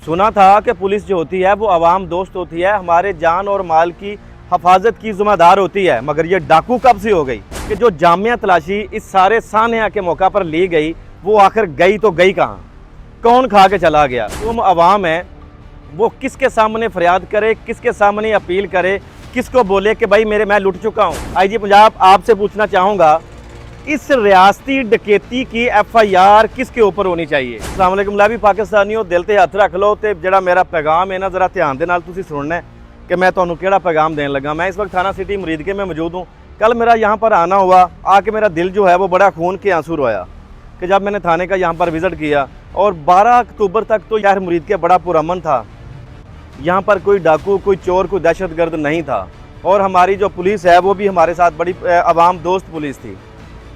सुना था कि पुलिस जो होती है वो आवाम दोस्त होती है, हमारे जान और माल की हफाजत की जिम्मेदार होती है। मगर ये डाकू कब से हो गई कि जो जामिया तलाशी इस सारे सान्या के मौका पर ली गई, वो आखिर गई तो गई कहाँ? कौन खा के चला गया? तुम आवाम है, वो किसके सामने फरियाद करे, किसके सामने अपील करे, किसको बोले कि भाई मैं लुट चुका हूँ? आईजी पंजाब आपसे पूछना चाहूँगा, इस रियासती डकैती की FIR किसके ऊपर होनी चाहिए? अस्सलाम वालेकुम लाभी पाकिस्तानियों, दिल ते हथ रख लो तो जरा मेरा पैगाम है ना जरा ध्यान दे नाल तुसी सुनना है कि मैं तुहानू केड़ा पैगाम देने लगा। मैं इस वक्त थाना सिटी मुरीदके में मौजूद हूँ। कल मेरा यहाँ पर आना हुआ, आके मेरा दिल जो है वो बड़ा खून के आंसू रोया कि जब मैंने थाने का यहाँ पर विज़िट किया और 12 अक्टूबर तक तो शहर मुरीदके बड़ा पुरअमन था। यहाँ पर कोई डाकू, कोई चोर, कोई दहशतगर्द नहीं था और हमारी जो पुलिस है वो भी हमारे साथ बड़ी आवाम दोस्त पुलिस थी।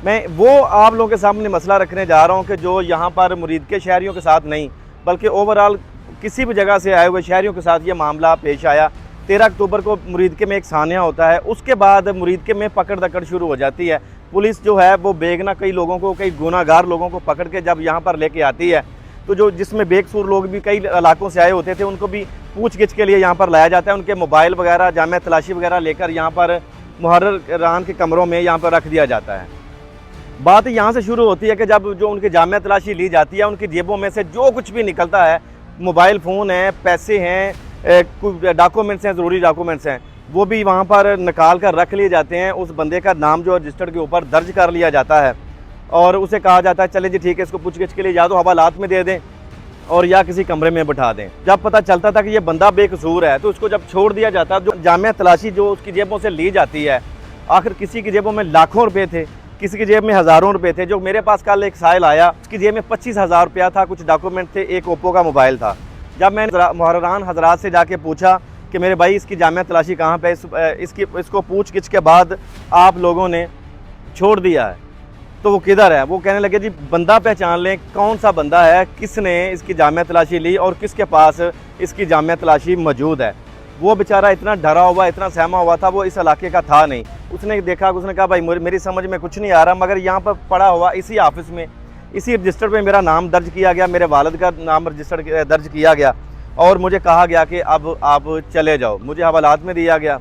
मैं वो आप लोगों के सामने मसला रखने जा रहा हूँ कि जो यहाँ पर मुरीदके शहरियों के साथ नहीं बल्कि ओवरऑल किसी भी जगह से आए हुए शहरियों के साथ ये मामला पेश आया। 13 अक्टूबर को मुरीदके में एक सान्या होता है, उसके बाद मुरीदके में पकड़ दकड़ शुरू हो जाती है। पुलिस जो है वो बेगना कई लोगों को, कई गुनाहगार लोगों को पकड़ के जब यहाँ पर लेके आती है तो जो जिसमें बेकसूर लोग भी कई इलाकों से आए होते थे उनको भी पूछ गिछ के लिए यहाँ पर लाया जाता है। उनके मोबाइल वगैरह, जामिया तलाशी वगैरह लेकर यहाँ पर मुहर्ररान के कमरों में यहाँ पर रख दिया जाता है। बात यहाँ से शुरू होती है कि जब जो उनकी जामिया तलाशी ली जाती है, उनकी जेबों में से जो कुछ भी निकलता है, मोबाइल फ़ोन है, पैसे हैं, कुछ डॉक्यूमेंट्स हैं, ज़रूरी डॉक्यूमेंट्स हैं, वो भी वहाँ पर निकाल कर रख लिए जाते हैं। उस बंदे का नाम जो रजिस्टर्ड के ऊपर दर्ज कर लिया जाता है और उसे कहा जाता है चले जी ठीक है, इसको पूछगिछ के लिए या तो हवालात में दे दें और या किसी कमरे में बिठा दें। जब पता चलता था कि ये बंदा बेकसूर है तो उसको जब छोड़ दिया जाता, जो जामिया तलाशी जो उसकी जेबों से ली जाती है, आखिर किसी की जेबों में लाखों रुपये थे, किसी की जेब में हज़ारों रुपए थे। जो मेरे पास कल एक साइल आया, उसकी जेब में 25,000 रुपया था, कुछ डॉक्यूमेंट थे, एक ओप्पो का मोबाइल था। जब मैंने मुहर्ररान हजरात से जाके पूछा कि मेरे भाई इसकी जामिया तलाशी कहाँ पे, इसको पूछ गिछ के बाद आप लोगों ने छोड़ दिया है तो वो किधर है? वो कहने लगे जी बंदा पहचान लें, कौन सा बंदा है, किसने इसकी जामिया तलाशी ली और किसके पास इसकी जामिया तलाशी मौजूद है। वो बेचारा इतना डरा हुआ, इतना सहमा हुआ था, वो इस इलाके का था नहीं। उसने देखा, उसने कहा भाई मेरी समझ में कुछ नहीं आ रहा, मगर यहाँ पर पड़ा हुआ इसी ऑफिस में, इसी रजिस्टर में मेरा नाम दर्ज किया गया, मेरे वालिद का नाम रजिस्टर दर्ज किया गया और मुझे कहा गया कि अब आप चले जाओ। मुझे हवालात में दिया गया।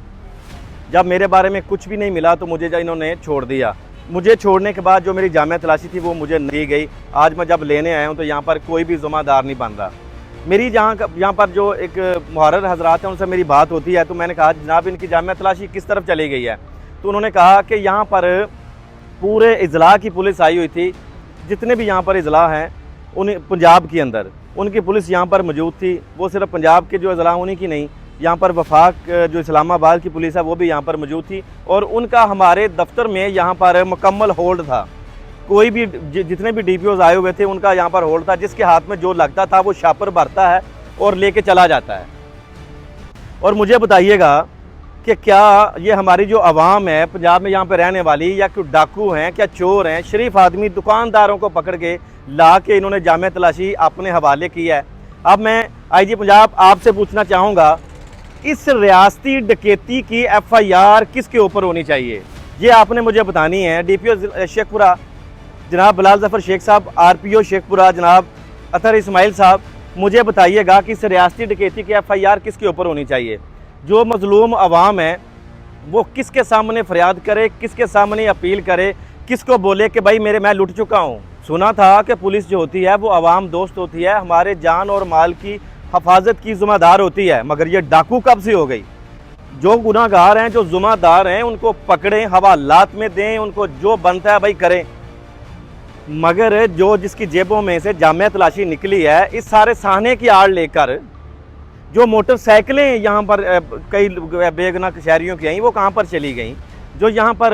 जब मेरे बारे में कुछ भी नहीं मिला तो मुझे इन्होंने छोड़ दिया। मुझे छोड़ने के बाद जो मेरी जामिया तलाशी थी वो मुझे दी गई। आज मैं जब लेने आया हूँ तो यहाँ पर कोई भी ज़िम्मेदार नहीं बन रहा। मेरी यहाँ पर जो एक मुहर्रर हजरात हैं उनसे मेरी बात होती है तो मैंने कहा जनाब इनकी जामिया तलाशी किस तरफ चली गई है? तो उन्होंने कहा कि यहाँ पर पूरे इजला की पुलिस आई हुई थी, जितने भी यहाँ पर इजला हैं उन पंजाब के अंदर उनकी पुलिस यहाँ पर मौजूद थी। वो सिर्फ पंजाब के जो इजला उन्हीं की नहीं, यहाँ पर वफाक जो इस्लामाबाद की पुलिस है वो भी यहाँ पर मौजूद थी और उनका हमारे दफ्तर में यहाँ पर मुकम्मल होल्ड था। कोई भी जितने भी DPOs आए हुए थे उनका यहाँ पर होल्ड था। जिसके हाथ में जो लगता था वो शापर भरता है और लेके चला जाता है। और मुझे बताइएगा कि क्या ये हमारी जो आवाम है पंजाब में यहाँ पे रहने वाली, या कोई डाकू हैं, क्या चोर हैं, शरीफ आदमी दुकानदारों को पकड़ के ला के इन्होंने जामिया तलाशी अपने हवाले की है? अब मैं IG पंजाब आपसे पूछना चाहूँगा, इस रियासती डकैती की FIR किसके ऊपर होनी चाहिए? ये आपने मुझे बतानी है। DPO शेखपुरा जनाब बिलाल ज़फ़र शेख साहब, RPO शेखपुरा जनाब अतर इस्माइल साहब, मुझे बताइएगा कि इस रियासती डकैती की FIR किसके ऊपर होनी चाहिए? जो मज़लूम आवाम है वो किसके सामने फरियाद करे, किसके सामने अपील करे, किसको बोले कि भाई मैं लुट चुका हूँ? सुना था कि पुलिस जो होती है वो आवाम दोस्त होती है, हमारे जान और माल की हफाजत की ज़िम्मेदार होती है। मगर ये डाकू कब से हो गई? जो गुनाहगार हैं, जो ज़िम्मेदार हैं, उनको पकड़ें, हवालात में दें, उनको जो बनता है भाई करें। मगर जो जिसकी जेबों में से जामिया तलाशी निकली है, इस सारे साहने की आड़ लेकर जो मोटरसाइकिलें यहाँ पर कई बेगुनाह शहरियों की आई, वो कहाँ पर चली गई? जो यहाँ पर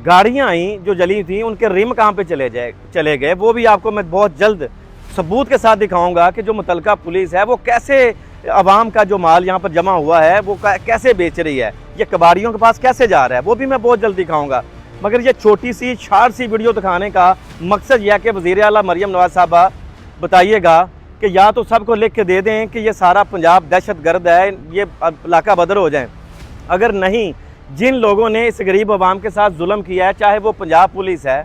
गाड़ियाँ आई जो जली थी, उनके रिम कहाँ पे चले गए? वो भी आपको मैं बहुत जल्द सबूत के साथ दिखाऊंगा कि जो मुतलका पुलिस है वो कैसे आवाम का जो माल यहाँ पर जमा हुआ है वो कैसे बेच रही है, ये कबाड़ियों के पास कैसे जा रहा है, वो भी मैं बहुत जल्द दिखाऊंगा। मगर ये छोटी सी शार्ट सी वीडियो दिखाने का मकसद यह है कि वज़ीर आला मरियम नवाज़ साहबा बताइएगा कि या तो सबको लिख के दे दें कि ये सारा पंजाब दहशतगर्द है, ये इलाका बदर हो जाए। अगर नहीं, जिन लोगों ने इस गरीब आवाम के साथ जुल्म किया है, चाहे वो पंजाब पुलिस है,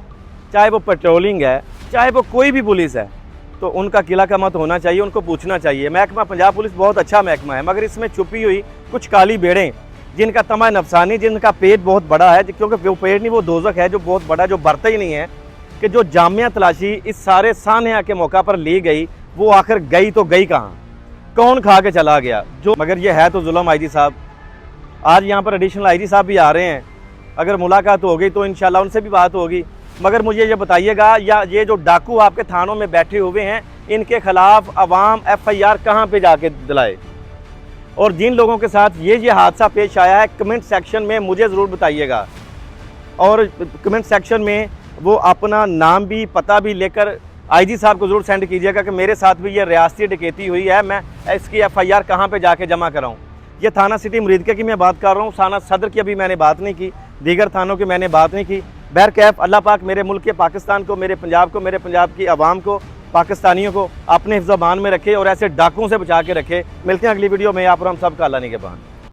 चाहे वो पेट्रोलिंग है, चाहे वो कोई भी पुलिस है, तो उनका किला का मत होना चाहिए, उनको पूछना चाहिए। महकमा पंजाब पुलिस बहुत अच्छा महकमा है, मगर इसमें छुपी हुई कुछ काली भेड़ें जिनका तमा नफसानी, जिनका पेट बहुत बड़ा है, क्योंकि वो पेट नहीं वो दोजख है जो बहुत बड़ा, जो बढ़ता ही नहीं है, कि जो जामिया तलाशी इस सारे सान्या के मौका पर ली गई, वो आखिर गई तो गई कहाँ, कौन खा के चला गया जो। मगर ये है तो जुल्म। आईजी साहब आज यहाँ पर एडिशनल आईजी साहब भी आ रहे हैं, अगर मुलाकात हो गई तो इंशाल्लाह उनसे भी बात होगी। मगर मुझे ये बताइएगा, या ये जो डाकू आपके थानों में बैठे हुए हैं, इनके खिलाफ अवाम FIR कहाँ पे जाके दिलाए? और जिन लोगों के साथ ये हादसा पेश आया है, कमेंट सेक्शन में मुझे ज़रूर बताइएगा, और कमेंट सेक्शन में वो अपना नाम भी पता भी लेकर आईजी साहब को ज़रूर सेंड कीजिएगा कि मेरे साथ भी ये रियासती डकैती हुई है, मैं इसकी FIR कहाँ पे जाके जमा कराऊँ। ये थाना सिटी मुरीदके की मैं बात कर रहा हूँ, थाना सदर की अभी मैंने बात नहीं की, दीगर थानों की मैंने बात नहीं की। बहरकैफ अल्लाह पाक मेरे मुल्क के पाकिस्तान को, मेरे पंजाब की आवाम को, पाकिस्तानियों को अपने हिफ्ज़-ओ-मान में रखे और ऐसे डाकुओं से बचा के रखे। मिलते हैं अगली वीडियो में, आप और हम सब का अल्लाह निगहबान।